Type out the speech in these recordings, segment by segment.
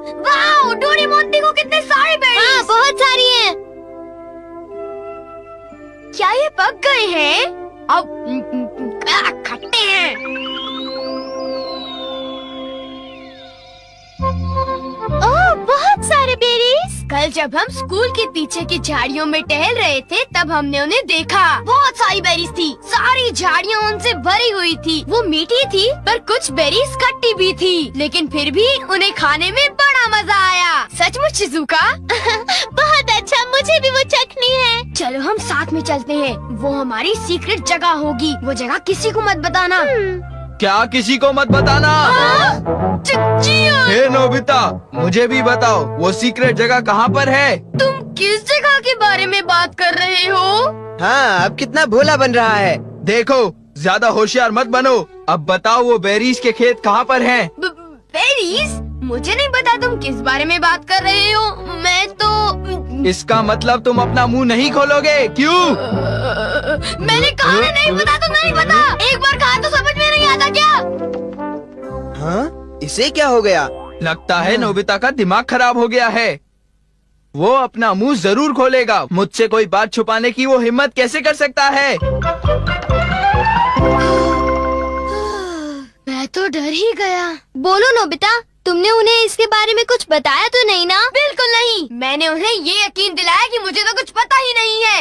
Wow, Doraemon देखो कितने सारे बेरीज। हाँ, बहुत सारी हैं। क्या ये पक गए हैं? अब खट्टे हैं। ओह, बहुत सारे बेरीज। कल जब हम स्कूल के पीछे की झाड़ियों में टहल रहे थे तब हमने उन्हें देखा। बहुत सारी बेरीज थी, सारी झाड़ियाँ उनसे भरी हुई थी। वो मीठी थी पर कुछ बेरीज खट्टी भी थी, लेकिन फिर भी उन्हें खाने में बड़ा मजा आया। सचमुच शिज़ुका? बहुत अच्छा, मुझे भी वो चखनी है। चलो हम साथ में चलते हैं। वो हमारी सीक्रेट जगह होगी। वो जगह किसी को मत बताना। क्या किसी को मत बताना? हे नोबिता, मुझे भी बताओ वो सीक्रेट जगह कहाँ पर है? तुम किस जगह के बारे में बात कर रहे हो? हाँ, अब कितना भोला बन रहा है। देखो, ज्यादा होशियार मत बनो। अब बताओ वो बेरीज के खेत कहाँ पर हैं? बेरीज? मुझे नहीं पता तुम किस बारे में बात कर रहे हो। मैं तो इसका मतलब तुम अपना मुंह नहीं खोलोगे, क्यों? मैंने कहा ना, नहीं पता तो नहीं पता। एक बार कहा तो समझ में नहीं आता क्या? हाँ, इसे क्या हो गया? लगता है नोबिता का दिमाग खराब हो गया है। वो अपना मुंह जरूर खोलेगा। मुझसे कोई बात छुपाने की वो हिम्मत कैसे कर सकता है? मैं तो डर ही गया। बोलो नोबिता, तुमने उन्हें इसके बारे में कुछ बताया तो नहीं ना? बिल्कुल नहीं। मैंने उन्हें ये यकीन दिलाया कि मुझे तो कुछ पता ही नहीं है।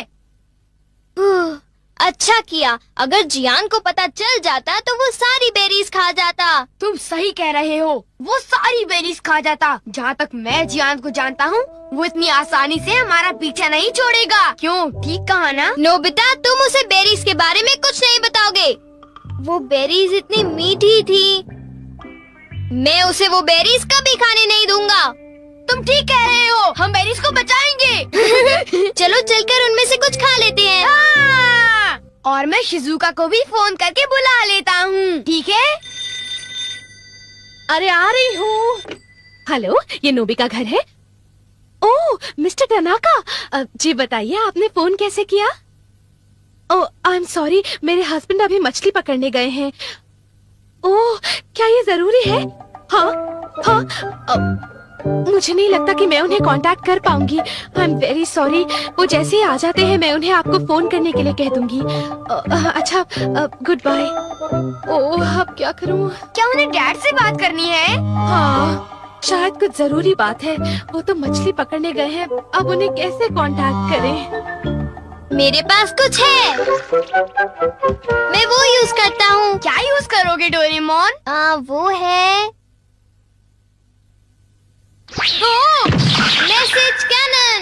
अच्छा किया। अगर जियान को पता चल जाता तो वो सारी बेरीज खा जाता। तुम सही कह रहे हो, वो सारी बेरीज खा जाता। जहाँ तक मैं जियान को जानता हूँ, वो इतनी आसानी से हमारा पीछा नहीं छोड़ेगा। क्यों, ठीक कहा ना? नोबिता, तुम उसे बेरीज के बारे में कुछ नहीं बताओगे। वो बेरीज इतनी मीठी थी। मैं उसे वो बेरीज कभी खाने नहीं दूंगा। तुम ठीक कह रहे हो, हम बेरीज को बचाएंगे। चलो चलकर उनमें से कुछ खा लेते हैं। हाँ! और मैं शिज़ुका को भी फोन करके बुला लेता हूँ, ठीक है? अरे आ रही हूँ। हेलो, ये नोबी का घर है? ओह, मिस्टर टनाका, जी बताइए आपने फोन कैसे किया? ओह, आई एम सॉरी, मेरे हस्बैंड अभी मछली पकड़ने गए हैं। ओह, क्या ये जरूरी है? हाँ, मुझे नहीं लगता कि मैं उन्हें कांटेक्ट कर पाऊंगी। I am very sorry. वो जैसे ही आ जाते हैं मैं उन्हें आपको फोन करने के लिए कह दूंगी। अच्छा, गुड बाय। ओह, अब क्या करूं? क्या उन्हें डैड से बात करनी है? हाँ, शायद कुछ जरूरी बात है। वो तो मछली पकड़ने गए हैं, अब उन्हें कैसे कांटेक्ट करें? मेरे पास कुछ है, मैं वो यूज करता हूँ। क्या यूज करोगे डोरेमोन? वो है मैसेज कैनन।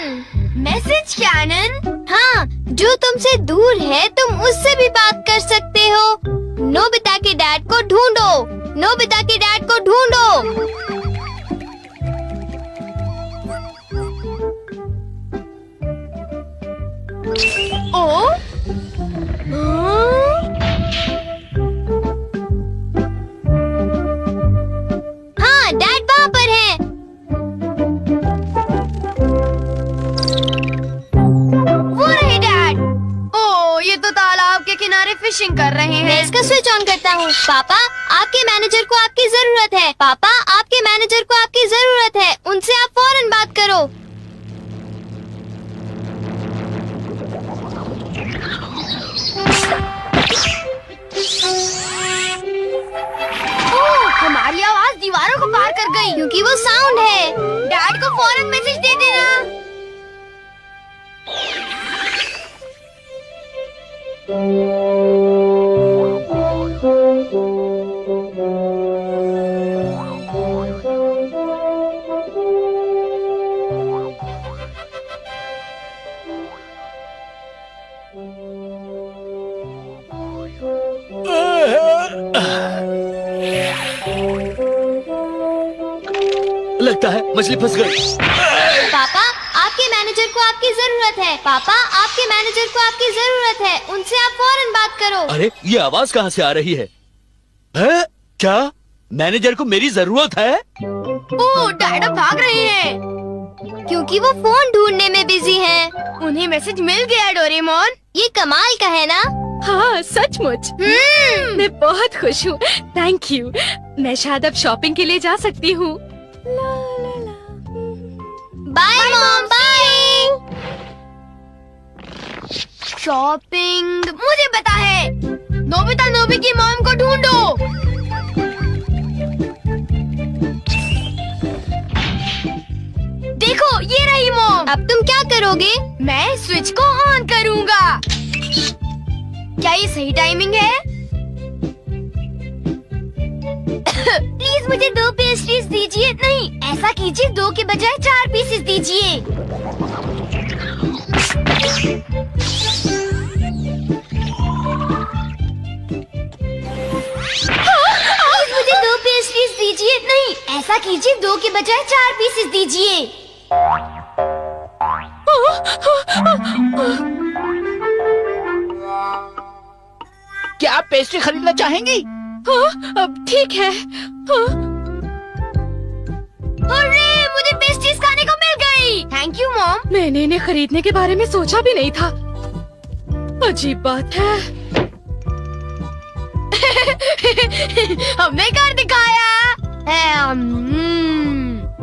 Message cannon? हाँ, जो तुमसे दूर है तुम उससे भी बात कर सकते हो। नोबिता के डैड को ढूंढो, नोबिता के डैड को ढूंढो। ओ? हाँ, डैड वहाँ पर है। वो रहे डैड। ओ, ये तो तालाब के किनारे फिशिंग कर रहे हैं। मैं इसका स्विच ऑन करता हूँ। पापा, आपके मैनेजर को आपकी जरूरत है। पापा, आपके मैनेजर को आपकी जरूरत है। उनसे आप फौरन बात करो। ओह, हमारी आवाज दीवारों को पार कर गई। क्योंकि वो साउंड है। डैड को फौरन मैसेज दे देना। लगता है मछली फंस गई। पापा, आपके मैनेजर को आपकी जरूरत है। पापा, आपके मैनेजर को आपकी जरूरत है। उनसे आप फौरन बात करो। अरे, ये आवाज कहाँ से आ रही है? हैं? क्या मैनेजर को मेरी जरूरत है? ओह, डैड अब भाग रहे हैं। क्योंकि वो फोन ढूंढने में बिजी हैं। उन्हें मैसेज मिल गया डोरेमोन। ये कमाल का है ना? हाँ, सचमुच। मैं बहुत खुश हूँ। Thank you. मैं शायद अब शॉपिंग के लिए जा सकती हूँ। ला ला ला। शॉपिंग मुझे पता है। नोबिता नोबी की मॉम को ढूंढो। देखो ये रही मॉम। अब तुम क्या करोगे? मैं स्विच को ऑन करूँगा। क्या ये सही टाइमिंग है? प्लीज मुझे 2 पेस्ट्रीज दीजिए। नहीं, ऐसा कीजिए 2 के बजाय 4 पीसेस दीजिए। प्लीज मुझे 2 पेस्ट्रीज दीजिए। नहीं, ऐसा कीजिए 2 के बजाय 4 पीसेस दीजिए। क्या आप पेस्ट्री खरीदना चाहेंगी? अब ठीक है। अरे मुझे पेस्ट्रीज खाने को मिल गई। Thank you mom. मैंने इन्हें खरीदने के बारे में सोचा भी नहीं था। अजीब बात है। हमने कर दिखाया।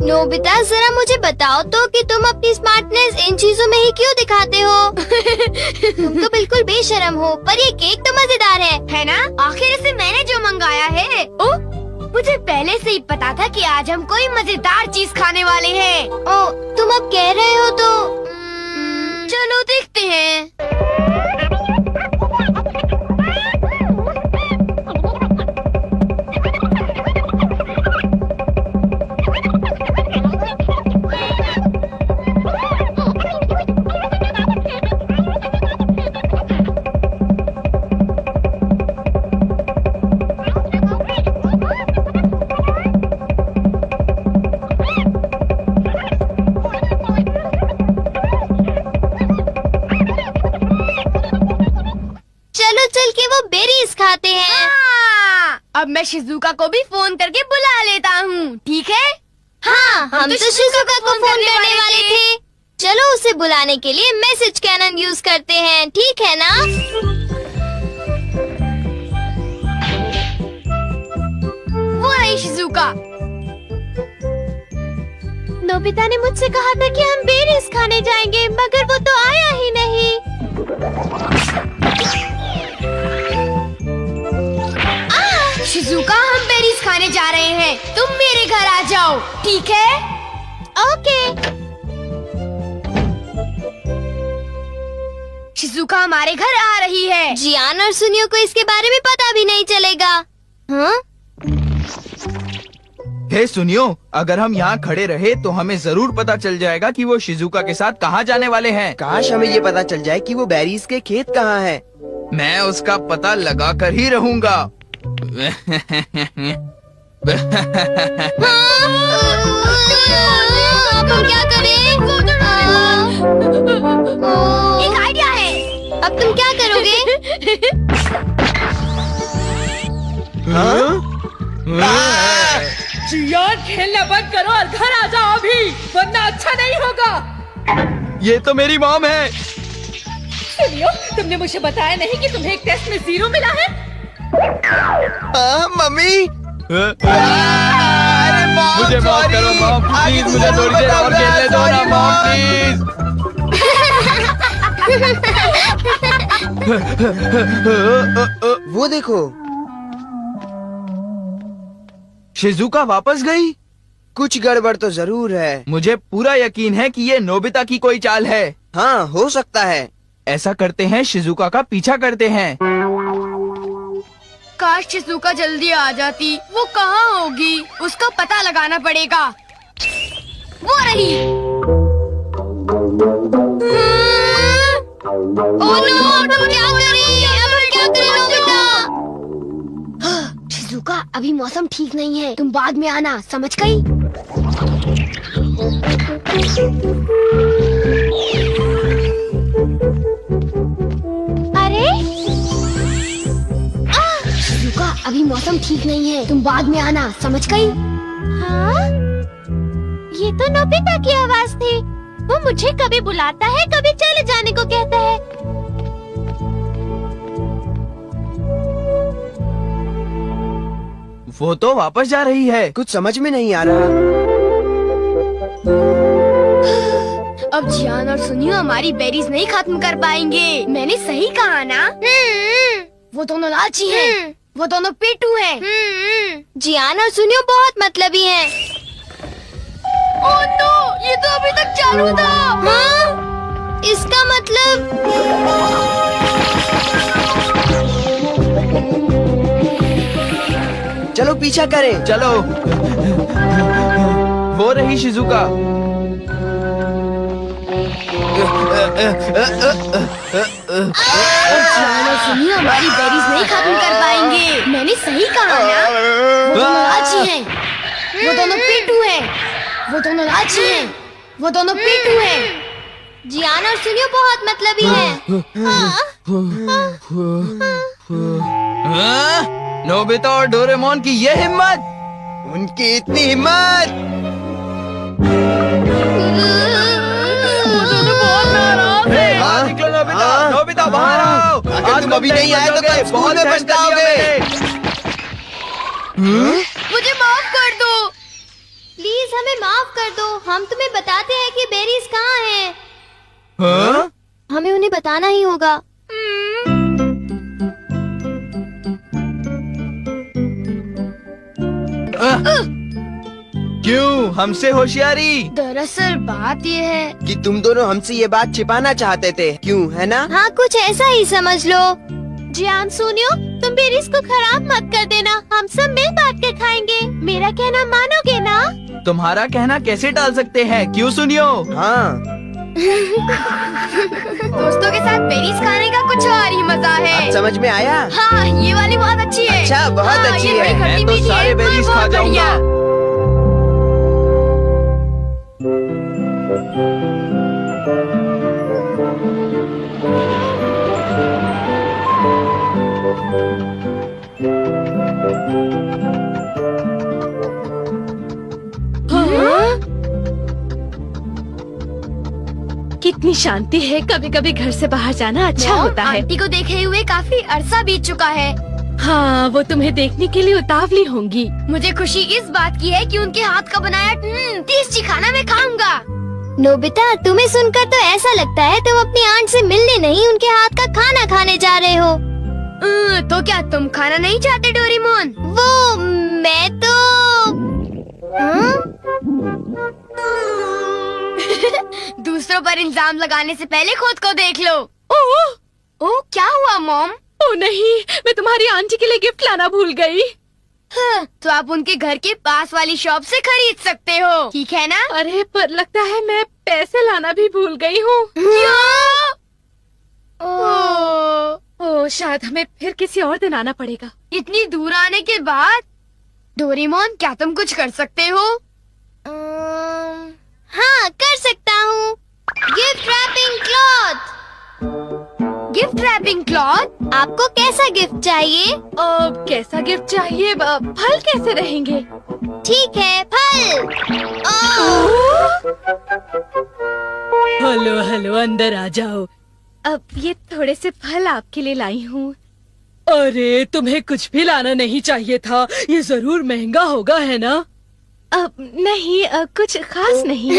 नोबिता जरा मुझे बताओ तो कि तुम अपनी स्मार्टनेस इन चीजों में ही क्यों दिखाते हो? तुम तो बिल्कुल बेशर्म हो, पर ये केक तो मजेदार है ना? आखिर इसे मैंने जो मंगाया है। ओ, मुझे पहले से ही पता था कि आज हम कोई मजेदार चीज खाने वाले हैं। ओ, तुम अब कह रहे हो तो चलो देखते हैं। खाते हैं। अब मैं शिजुका को भी फोन करके बुला लेता हूँ, ठीक है? हाँ, हम तो शिजुका को फोन करने वाले थे। चलो उसे बुलाने के लिए मैसेज कैनन यूज करते हैं, ठीक है ना? वो रही शिजुका। नोबिता ने मुझसे कहा था कि हम बेरीज खाने जाएंगे, मगर वो तो आया ही नहीं। शिजुका, हम बेरीज खाने जा रहे हैं, तुम मेरे घर आ जाओ, ठीक है? ओके। शिजुका हमारे घर आ रही है। जियान और सुनियो को इसके बारे में पता भी नहीं चलेगा। हाँ? हे सुनियो, अगर हम यहाँ खड़े रहे तो हमें जरूर पता चल जाएगा कि वो शिजुका के साथ कहाँ जाने वाले हैं। काश हमें ये पता चल जाए कि वो बेरीज के खेत कहाँ हैं। मैं उसका पता लगा कर ही रहूँगा। अब हम क्या करें? एक आइडिया है। अब तुम क्या करोगे? जियान, खेलना बंद करो और घर आ जाओ अभी, वरना अच्छा नहीं होगा। ये तो मेरी मॉम है। सुनियो, तुमने मुझे बताया नहीं कि तुम्हें एक टेस्ट में 0 मिला है? मम्मी, मुझे माफ करो मॉम, प्लीज मुझे थोड़ी देर और खेलने दो ना मॉम, प्लीज। वो देखो, शिजुका वापस गई। कुछ गड़बड़ तो जरूर है। मुझे पूरा यकीन है कि ये नोबिता की कोई चाल है। हाँ, हो सकता है। ऐसा करते हैं, शिजुका का पीछा करते हैं। काश शिजुका जल्दी आ जाती। वो कहाँ होगी? उसका पता लगाना पड़ेगा। वो रही। ओह नो, अब क्या करें? अब हम क्या करें नोबिता? शिजुका, अभी मौसम ठीक नहीं है, तुम बाद में आना, समझ गई? अरे शिजुका, अभी मौसम ठीक नहीं है, तुम बाद में आना, समझ गई? हाँ? ये तो नोबिता की आवाज थी। वो मुझे कभी बुलाता है, कभी चले जाने को कहता है। वो तो वापस जा रही है। कुछ समझ में नहीं आ रहा। अब जियान और सुनियो हमारी बेरीज नहीं खत्म कर पाएंगे। मैंने सही कहा ना? वो दोनों लालची हैं। वो दोनों पेटू हैं। जियान और सुनियो बहुत मतलबी हैं। ओह नो, ये तो अभी तक चालू था। हाँ? इसका मतलब चलो पीछा करें। चलो। वो रही शिजुका। जियान और सुनियो हमारी बेरीज नहीं खत्म कर पाएंगे। मैंने सही कहा ना? वो दोनों लालची हैं। वो दोनों पेटू हैं। वो दोनों लालची हैं। वो दोनों पेटू हैं। जियान और सुनियो बहुत मतलबी हैं। नोबिता और डोरेमोन की ये हिम्मत। उनकी इतनी हिम्मत। बाहर निकलो नोबिता। नोबिता बाहर आओ। अगर तुम अभी नहीं आए तो कल स्कूल बहुत में सहन कर लिया पछताओगे। मैंने। मुझे माफ कर दो। प्लीज हमें माफ कर दो। हम तुम्हें बताते हैं कि बेरीज कहाँ हैं। हाँ? हमें उन्हें बताना ही होगा। क्यों हमसे होशियारी? दरअसल बात ये है। कि तुम दोनों हमसे ये बात छिपाना चाहते थे, क्यों, है ना? हाँ, कुछ ऐसा ही समझ लो। जियान सुनियो, तुम बेरीज को खराब मत कर देना। हम सब मिल बांट के खाएंगे। मेरा कहना मानोगे ना? तुम्हारा कहना कैसे टाल सकते हैं? क्यों सुनियो? हाँ। दोस्तों के साथ बेरीज खाने का कुछ और ही मजा है। अब समझ में आया? हाँ, ये वाली बहुत अच्छी है। अच्छा, बहुत हाँ, अच्छी ये है। बड़ी मैं खट्टी तो मीठी सारे है, बेरीज बहुत खा बढ़िया। जाऊंगा। कितनी शांति है। कभी कभी घर से बाहर जाना अच्छा होता है। आंटी को देखे हुए काफी अरसा बीत चुका है। हाँ, वो तुम्हें देखने के लिए उतावली होंगी। मुझे खुशी इस बात की है कि उनके हाथ का बनाया टेस्टी खाना मैं खाऊंगा। नोबिता, तुम्हें सुनकर तो ऐसा लगता है तुम अपनी आंट से मिलने नहीं, उनके हाथ का खाना खाने जा रहे हो। तो क्या तुम खाना नहीं चाहते डोरेमोन? वो मैं तो दूसरों पर इल्जाम लगाने से पहले खुद को देख लो। ओह, क्या हुआ मॉम? ओ नहीं, मैं तुम्हारी आंटी के लिए गिफ्ट लाना भूल गई। तो आप उनके घर के पास वाली शॉप से खरीद सकते हो, ठीक है ना? अरे पर लगता है मैं पैसे लाना भी भूल गई हूँ। ओह, शायद हमें फिर किसी और दिन आना पड़ेगा। इतनी दूर आने के बाद डोरेमोन, क्या तुम कुछ कर सकते हो? हाँ, कर सकता हूँ। Gift wrapping cloth. Gift wrapping cloth? आपको कैसा गिफ्ट चाहिए? कैसा गिफ्ट चाहिए? फल कैसे रहेंगे? ठीक है, फल। हेलो हेलो, अंदर आ जाओ। अब ये थोड़े से फल आपके लिए लाई हूँ। अरे, तुम्हें कुछ भी लाना नहीं चाहिए था। ये जरूर महंगा होगा, है ना? नहीं, कुछ खास नहीं।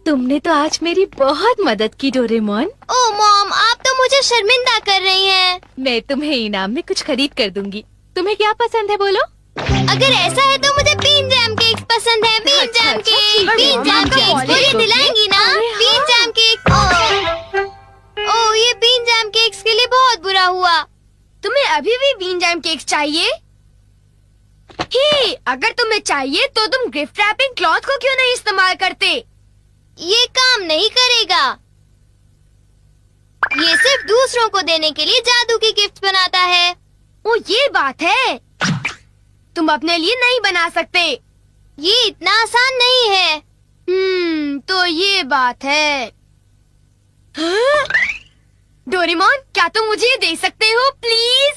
तुमने तो आज मेरी बहुत मदद की डोरेमोन। ओह मॉम, आप तो मुझे शर्मिंदा कर रही हैं। मैं तुम्हें इनाम में कुछ खरीद कर दूंगी। तुम्हें क्या पसंद है बोलो? अगर ऐसा है तो मुझे बीन जैम केक्स पसंद है। बीन अच्छा, जैम अच्छा, केक, ठीक है, बीन जैम आपका केक्स कॉलेज मुझे को दिलाएंगी ना? अरे हाँ। Been jam cake. ओह, ये बीन जैम केक्स के लिए बहुत बुरा हुआ। तुम्हें अभी भी बीन जैम केक्स चाहिए? अगर तुम्हें चाहिए तो तुम गिफ्ट रैपिंग क्लॉथ को क्यों नहीं इस्तेमाल करते? ये काम नहीं करेगा। ये सिर्फ दूसरों को देने के लिए जादू की गिफ्ट बनाता है। ओ, ये बात है। तुम अपने लिए नहीं बना सकते। ये इतना आसान नहीं है। तो ये बात है। डोरेमोन, क्या तुम मुझे ये दे सकते हो प्लीज?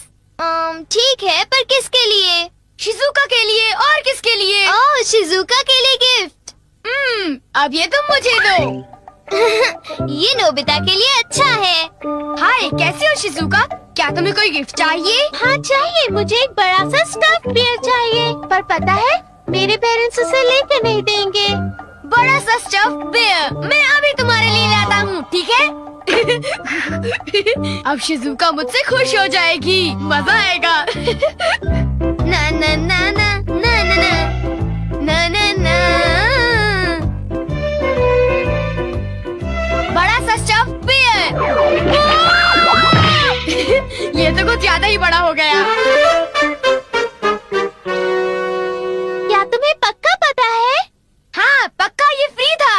ठीक है, पर किसके लिए? शिजुका के लिए। और किसके लिए? ओह, शिजुका के लिए गिफ्ट। अब ये तुम मुझे दो। ये नोबिता के लिए अच्छा है। हाय, कैसे हो शिजुका? क्या तुम्हें कोई गिफ्ट चाहिए? हाँ चाहिए, मुझे एक बड़ा सा स्टफ्ड बियर चाहिए। पर पता है, मेरे पेरेंट्स उसे लेकर नहीं देंगे। बड़ा सा स्टफ बेयर मैं अभी तुम्हारे लिए लाता हूँ, ठीक है? अब शिजुका मुझसे खुश हो जाएगी, मजा आएगा। ना ना ना ना ना ना ना ना ना ना। बड़ा सा स्टफ बेयर। ये तो कुछ ज्यादा ही बड़ा हो गया। क्या तुम्हें पक्का पता है? हाँ पक्का, ये फ्री था।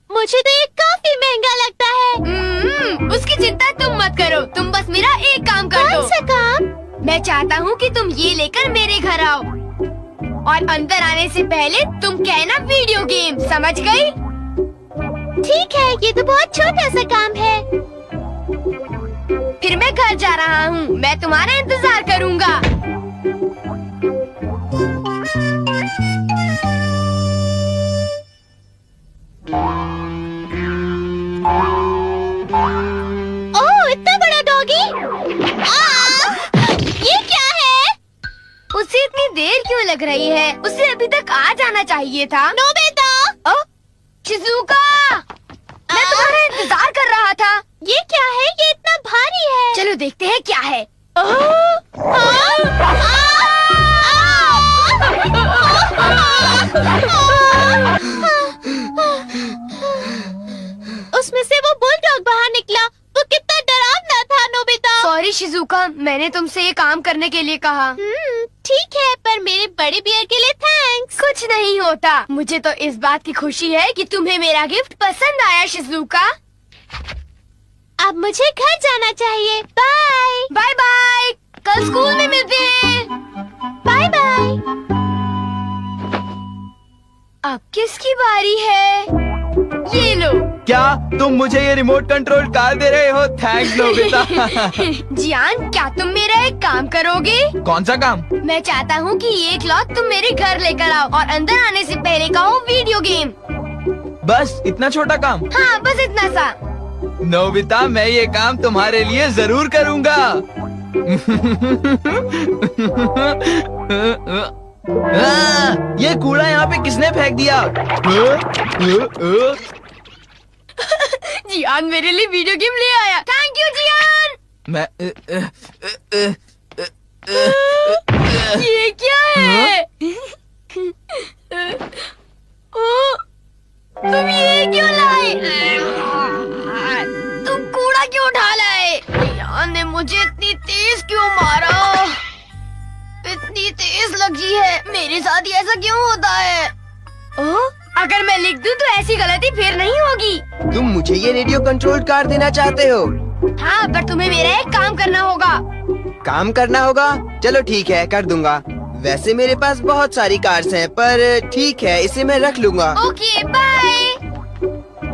मुझे तो ये काफी महंगा लगता है। उसकी चिंता तुम मत करो, तुम बस मेरा एक काम कर दो। कौन सा काम? मैं चाहता हूँ कि तुम ये लेकर मेरे घर आओ और अंदर आने से पहले तुम कहना वीडियो गेम, समझ गई? ठीक है, ये तो बहुत छोटा सा काम है। फिर मैं घर जा रहा हूँ, मैं तुम्हारा इंतजार करूँगा। ओह, इतना बड़ा डॉगी! ये क्या है? उसे इतनी देर क्यों लग रही है? उसे अभी तक आ जाना चाहिए था। नोबिता! शिजुका, मैं तुम्हारा इंतजार कर रहा था। ये क्या है? ये इतना भारी है। चलो देखते हैं क्या है। उसमें से वो बुलडॉग बाहर निकला। वो कितना डरावना था, नोबिता। सॉरी शिजुका, मैंने तुमसे ये काम करने के लिए कहा। ठीक है, पर मेरे बड़े बियर के लिए थैंक्स। कुछ नहीं होता। मुझे तो इस बात की खुशी है कि तुम्हें मेरा गिफ्ट पसंद आया शिजुका। अब मुझे घर जाना चाहिए। बाय बाय बाय, कल स्कूल में मिलते हैं। Bye bye. अब किसकी बारी है? ये लो। क्या तुम मुझे ये रिमोट कंट्रोल कार दे रहे हो? Thanks Nobita. जियान, क्या तुम मेरा एक काम करोगे? कौन सा काम? मैं चाहता हूँ कि ये क्लॉथ तुम मेरे घर लेकर आओ और अंदर आने से पहले कहो वीडियो गेम। बस इतना छोटा काम? हाँ, बस इतना सा। नोबिता, मैं ये काम तुम्हारे लिए जरूर करूँगा। ये कूड़ा यहाँ पे किसने फेंक दिया? जियान मेरे लिए वीडियो गेम ले आया। थैंक यू जियान। मैं ये क्या है? ओ, तुम ये क्यों लाए? तुम कूड़ा क्यों उठा लाए? जियान ने मुझे इतनी तेज क्यों मारा? इतनी तेज लगी है। मेरे साथ ही ऐसा क्यों होता है? अगर मैं लिख दूं तो ऐसी गलती फिर नहीं होगी। तुम मुझे ये रेडियो कंट्रोल कार देना चाहते हो? हाँ, पर तुम्हें मेरा एक काम करना होगा। काम करना होगा? चलो ठीक है, कर दूंगा। वैसे मेरे पास बहुत सारी कार्स हैं, पर ठीक है, इसे मैं रख लूंगा। Okay bye.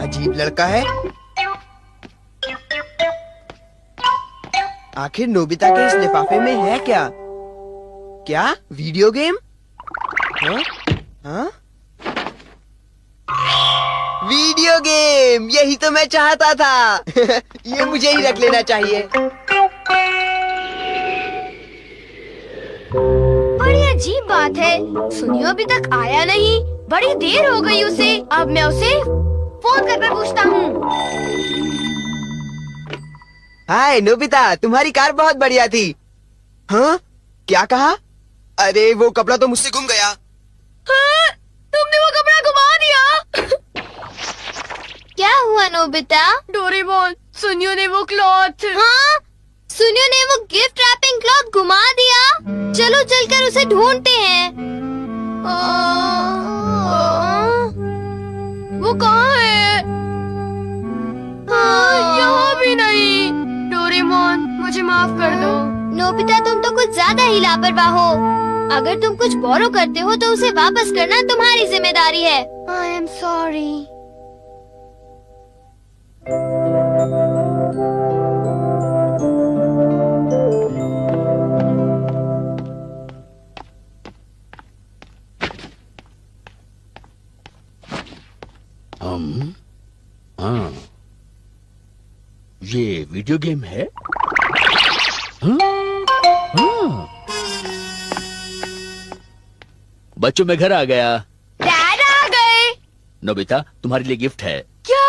अजीब लड़का है। आखिर नोबिता के इस लिफाफे में है क्या? क्या वीडियो गेम? हाँ? हाँ? वीडियो गेम, यही तो मैं चाहता था। ये मुझे ही रख लेना चाहिए। बड़ी अजीब बात है, सुनियो अभी तक आया नहीं। बड़ी देर हो गई उसे। अब मैं उसे फोन करके पूछता हूँ। हाय नोबिता, तुम्हारी कार बहुत बढ़िया थी। हाँ? क्या कहा? अरे वो कपड़ा तो मुझसे गुम गया। हाँ, तुमने वो कपड़ा घुमा दिया। क्या हुआ नोबिता? डोरेमोन, सुनियो ने वो क्लॉथ। हाँ, सुनियो ने वो गिफ्ट रैपिंग क्लॉथ घुमा दिया। चलो चलकर उसे ढूंढते हैं। वो कहाँ है? यहाँ भी नहीं। डोरेमोन, मुझे माफ कर दो। नोबिता, तुम तो कुछ ज्यादा ही लापरवाह हो। अगर तुम कुछ बोरो करते हो तो उसे वापस करना तुम्हारी जिम्मेदारी है। I am sorry. हाँ, ये वीडियो गेम है? हाँ? हाँ। बच्चों मैं घर आ गया। डैड आ गए। नोबिता तुम्हारे लिए गिफ्ट है। क्या?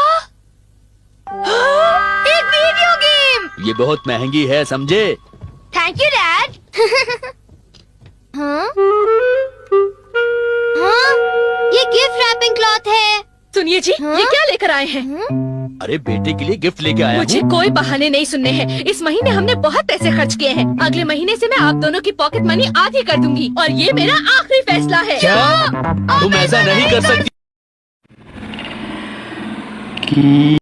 एक वीडियो गेम। ये बहुत महंगी है समझे। Thank you dad. हाँ? हाँ? ये गिफ्ट रैपिंग क्लॉथ है। सुनिए जी, हाँ? ये क्या लेकर आए हैं? अरे बेटे के लिए गिफ्ट लेके आया मुझे हूँ। कोई बहाने नहीं सुनने हैं। इस महीने हमने बहुत पैसे खर्च किए हैं। अगले महीने से मैं आप दोनों की पॉकेट मनी आधी कर दूंगी और ये मेरा आखिरी फैसला है। क्या? तुम ऐसा नहीं कर सकती।